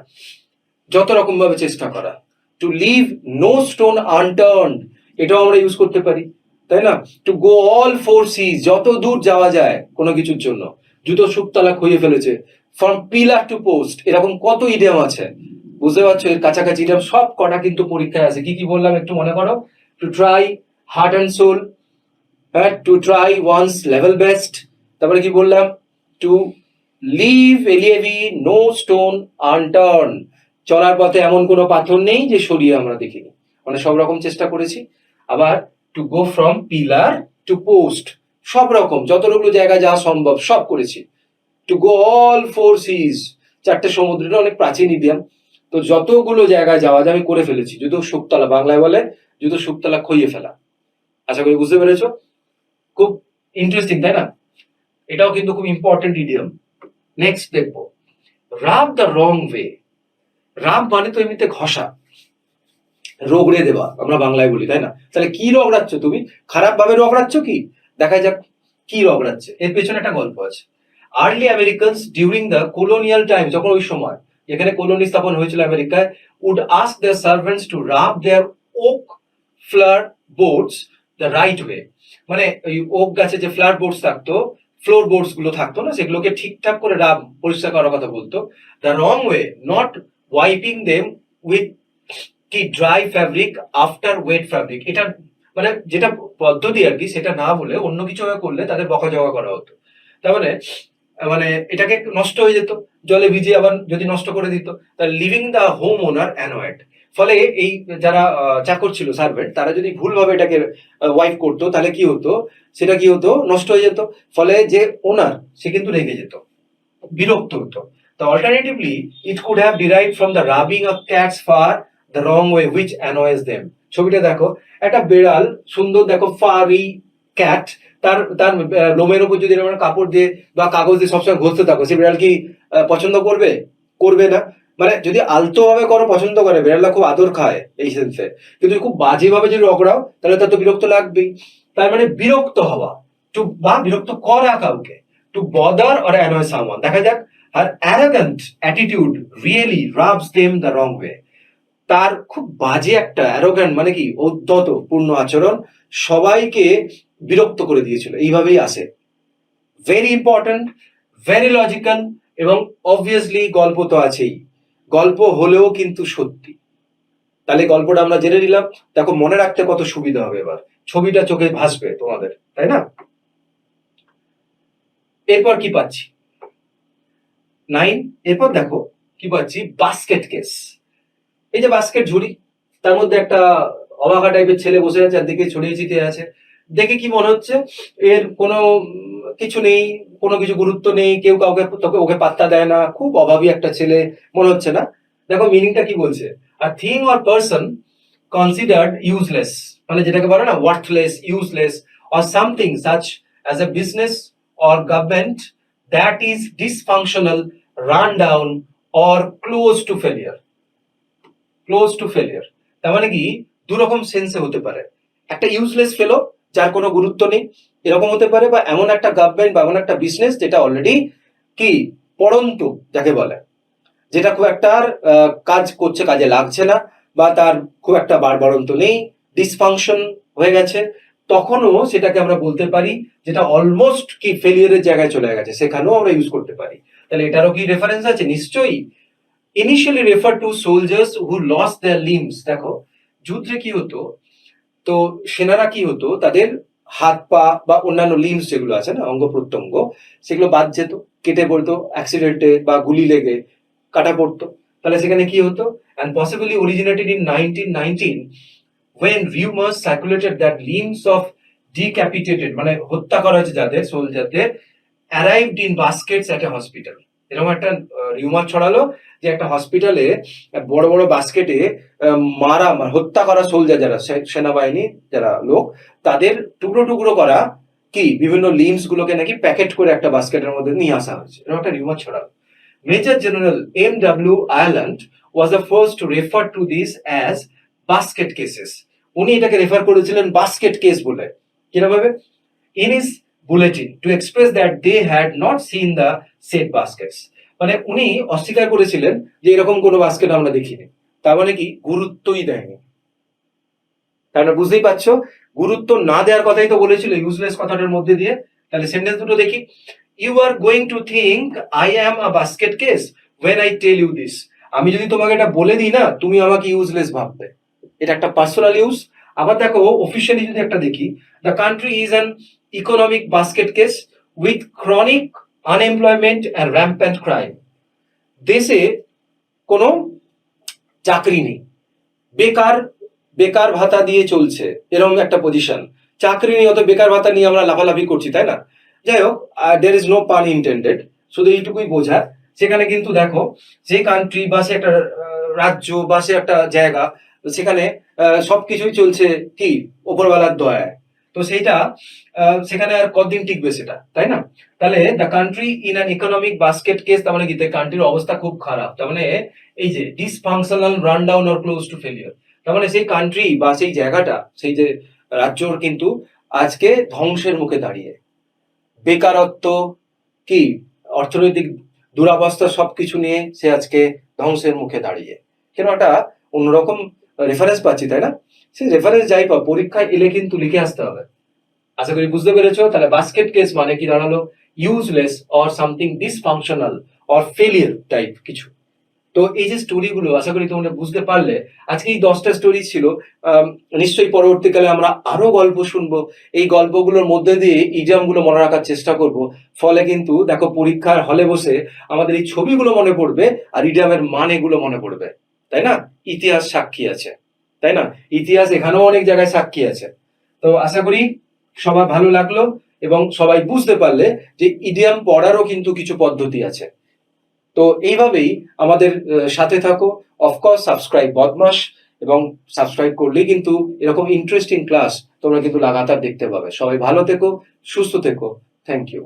যত রকম ভাবে চেষ্টা করা। To leave no stone unturned, এটাও আমরা ইউজ করতে পারি, তাই না। To go all four seas, যত দূর যাওয়া যায় কোনো কিছুর জন্য, জুতো শুকতলা খুঁয়ে ফেলেছে, ফ্রম পিলার টু পোস্ট, এরকম কত ইডিয়াম আছে, বুঝতে পারছো, এর কাছাকাছি ইডিয়াম সব কটা কিন্তু পরীক্ষায় আছে। কি কি বললাম একটু মনে করো, to try heart and soul, হ্যাঁ, to try one's level best, তারপরে কি বললাম, টু লিভ এলিয়েভি নো স্টোন আনটার্ন, চলার পথে এমন কোনো পাথর নেই যে সরিয়ে আমরা দেখিনি, মানে সব রকম চেষ্টা করেছি। আবার to go from pillar to post, সব রকম যতগুলো জায়গা যাওয়া সম্ভব সব করেছি। To go all four seas, চারটে সমুদ্রের অনেক প্রাচীন ইডিয়াম, তো যতগুলো জায়গায় যাওয়া যায় আমি করে ফেলেছি, জুতো শুকতলা, বাংলায় বলে জুতো শুকতলা খুইয়ে ফেলা। আশা করি বুঝতে পেরেছো, খুব ইন্টারেস্টিং তাই না, এটাও কিন্তু খুব ইম্পর্টেন্ট ইডিয়াম। নেক্সট দেখবো, রাব দ্য রং ওয়ে, রাব মানে তো এমনিতে ঘষা, রগড়ে দেওয়া আমরা বাংলায় বলি, তাই না। তাহলে কি রগড়াচ্ছ তুমি, খারাপ ভাবে রগড়াচ্ছ কি, দেখা যাক কি রগড়াচ্ছে, এর পেছনে একটা গল্প আছে। Early Americans during the colonial time, যখন ওই সময় যেখানে কলোনি স্থাপন হয়েছিল আমেরিকায়, would ask their servants to rub their oak floor boards the right way, মানে ওই ওক গাছে যে ফ্লার বোর্ডস থাকতো, ফ্লোর বোর্ডস গুলো থাকতো না, সেগুলোকে ঠিকঠাক করে রাব, পরিষ্কার করার কথা বলতো। The wrong way, not wiping them with কি dry fabric after wet fabric, এটা মানে যেটা পদ্ধতি আর কি, সেটা না বলে অন্য কিছু করলে তাদের বকাঝকা করা হতো, তার মানে মানে এটাকে নষ্ট হয়ে যেত, জলে ভিজিয়ে আবার যদি নষ্ট করে দিত, তাহলে living the home owner annoyed, ফলে এই যারা চাকর ছিল সার্ভেন্ট, তারা যদি ভুলভাবে এটাকে ওয়াইপ করতো, তাহলে কি হতো, সেটা কি হতো, নষ্ট হয়ে যেত। ফলে যে ওনার, সে কিন্তু রেগে যেত, বিরক্ত হতো। তো alternatively it could have derive from the rubbing of cats fur the wrong way which annoys them. ছবিটা দেখো, একটা বেড়াল, সুন্দর দেখো, ফারি ক্যাট, তার তার লোমের উপর যদি আমরা কাপড় দিয়ে বা কাগজ দিয়ে সবসময় ঘষতে থাকো, সে বিড়াল কি পছন্দ করবে? করবে না। মানে যদি আলতো ভাবে করো পছন্দ করে, বিড়ালটা খুব আদর খায় এই সেন্সে। কিন্তু খুব বাজে ভাবে যদি রগড়াও, তাহলে তার তো বিরক্ত লাগবেই। তার মানে বিরক্ত হওয়া, বা বিরক্ত করা কাউকে, to bother or annoy someone. দেখা যাক, আর arrogant attitude really rubs them the wrong way. তার খুব বাজে একটা অ্যারোগ্যান্ট মানে কি, ঔদ্ধত পূর্ণ আচরণ সবাইকে বিরক্ত করে দিয়েছিল। এইভাবেই আসে। ভেরি ইম্পর্ট্যান্ট, ভেরি লজিক্যাল, এবং অবভিয়াসলি গল্প তো আছেই। গল্প হলেও কিন্তু সত্যি। তাহলে গল্পটা আমরা জেনে নিলাম। দেখো, মনে রাখতে কত সুবিধা হবে। এবার ছবিটা চোখে ভাসবে তোমাদের, তাই না? এরপর কি পাচ্ছি? 9। এরপর দেখো কি পাচ্ছি, বাস্কেট কেস। এই যে বাস্কেট ঝুড়ি, তার মধ্যে একটা অবাকা টাইপের ছেলে বসে আছে, আর দিকে ছড়িয়ে ছিটিয়ে আছে। দেখে কি মনে হচ্ছে, এর কোনো কিছু নেই, কোনো কিছু গুরুত্ব নেই, কেউ কাউকে ওকে পাত্তা দেয় না, খুব অভাবী একটা ছেলে মনে হচ্ছে না? দেখো মিনিংটা কি বলছে, a thing or person considered useless, মানে যেটাকে বলে না worthless, useless, or something such as a business or government that is dysfunctional, run down, or close two failure. Close two failure তার মানে কি, দুরকম সেন্সে হতে পারে। একটা ইউজলেস ফেলো, যার কোনো গুরুত্ব নেই, এরকম হতে পারে, বা এমন একটা গভর্নমেন্ট বা এমন একটা বিজনেস যেটা অলরেডি কি পড়ন্ত, যাকে বলে, যেটা খুব একটা আর কাজ করছে, কাজে লাগছে না, বা তার খুব একটা বাড়বাড়ন্ত নেই, ডিসফাংশন হয়ে গেছে, তখনও সেটাকে আমরা বলতে পারি, যেটা অলমোস্ট কি ফেলিয়ারের জায়গায় চলে গেছে, সেখানেও আমরা ইউজ করতে পারি। তাহলে এটারও কি রেফারেন্স আছে? নিশ্চয়ই। Initially refer to soldiers who lost their limbs. দেখো, যুদ্ধে কি হতো, তো সেনারা কি হতো, তাদের হাত পা বা অন্যান্য লিম্বস যেগুলো আছে না, অঙ্গ প্রত্যঙ্গ, সেগুলো বাদ যেত, কেটে পড়তো অ্যাক্সিডেন্টে বা গুলি লেগে কাটা পড়তো। তাহলে সেখানে কি হতো, and possibly originated in 1919 when rumors circulated that limbs of decapitated, মানে হত্যা করা হয়েছে যাদের সোলজারদের, arrived in baskets at a hospital। এরকম একটা রিউমার ছড়ালো যে একটা হসপিটালে বড় বড় বাস্কেটে হত্যা করা সোলজার, যারা সেনাবাহিনী যারা লোক, তাদের টুকরো টুকরো করা কি বিভিন্ন লিম্বস গুলোকে নাকি প্যাকেট করে একটা বাস্কেটের মধ্যে নিয়ে আসা হয়েছে, এরকম একটা রিউমার ছড়ালো। Major general M.W. Ireland was the first to refer to this as basket cases। উনি এটাকে রেফার করেছিলেন বাস্কেট কেস বলে। কিভাবে? in his bulletin to express that they had not seen the said baskets। মানে উনি অস্বীকার করেছিলেন যে এরকম কোনো বাস্কেট আমরা দেখিনি। তার মানে কি, গুরুত্বই দেয়নি। তাহলে বুঝতেই পারছো, গুরুত্ব না দেওয়ার কথাই তো বলেছিল ইউজলেস কথাটার মধ্যে দিয়ে। তাহলে সেন্টেন্স দুটো দেখি। You are going to think I am a basket case when I tell you this. আমি যদি তোমাকে এটা বলে দিই না, তুমি আমাকে ইউজলেস ভাববে। এটা একটা পার্সোনাল ইউজ। আবার দেখো, অফিসিয়ালি যদি একটা দেখি, the country is an economic basket case with chronic unemployment and rampant crime. দেশে কোনো চাকরি নেই, বেকার, বেকার ভাতা দিয়ে চলছে, এরকম একটা পজিশন। চাকরি নেই, অত বেকার ভাতা নিয়ে আমরা লাফালাফি করছি, তাই না? যাই হোক, দের ইজ নো পান ইন্টেন্ডেড, শুধু এইটুকুই বোঝা। সেখানে কিন্তু দেখো, যে কান্ট্রি বা সে একটা রাজ্য বা সে একটা জায়গা, সেখানে সবকিছুই চলছে কি ওপরওয়ালার দয়ায়। তো সেইটা সেখানে আর কতদিন টিকবে সেটা, তাই না? তাহলে the country in an economic basket case, তার মানে কি, কান্ট্রির অবস্থা খুব খারাপ। তার মানে এই যে dysfunctional, run down or close two failure, তার মানে সেই কান্ট্রি বা সেই জায়গাটা, সেই যে রাজ্যর কিন্তু আজকে ধ্বংসের মুখে দাঁড়িয়ে। বেকারত্ব কি, অর্থনৈতিক দুরাবস্থা, সবকিছু নিয়ে সে আজকে ধ্বংসের মুখে দাঁড়িয়ে। কেন একটা অন্যরকম রেফারেন্স পাচ্ছি, তাই না? সেই রেফারেন্স যাই পাও, পরীক্ষায় এলে কিন্তু লিখে আসতে হবে। আশা করি বুঝতে পেরেছো। তাহলে বাস্কেট কেস মানে কি দাঁড়ালো, useless or something dysfunctional or failure type কিছু। তো এই যে স্টোরিগুলো, আশা করি তোমরা বুঝতে পারলে। আজকে এই 10টা স্টোরি ছিল। নিশ্চয়ই পরবর্তীকালে আমরা আরো গল্প শুনবো। এই গল্পগুলোর মধ্যে দিয়ে ইডিয়াম গুলো মনে রাখার চেষ্টা করব। ফলে কিন্তু দেখো, পরীক্ষার হলে বসে আমাদের এই ছবিগুলো মনে পড়বে আর ইডিয়ামের মানেগুলো মনে পড়বে। তাই না? ইতিহাস সাক্ষী আছে, তাই না? ইতিহাস এখানেও অনেক জায়গায় সাক্ষী আছে। তো আশা করি সবার ভালো লাগলো এবং সবাই বুঝতে পারলে যে ইডিয়াম পড়ারও কিন্তু কিছু পদ্ধতি আছে। তো এইভাবেই আমাদের সাথে থাকো। অফকোর্স সাবস্ক্রাইব বদমাস, এবং সাবস্ক্রাইব করলেই কিন্তু এরকম ইন্টারেস্টিং ক্লাস তোমরা কিন্তু লাগাতার দেখতে পাবে। সবাই ভালো থেকো, সুস্থ থেকো। Thank you.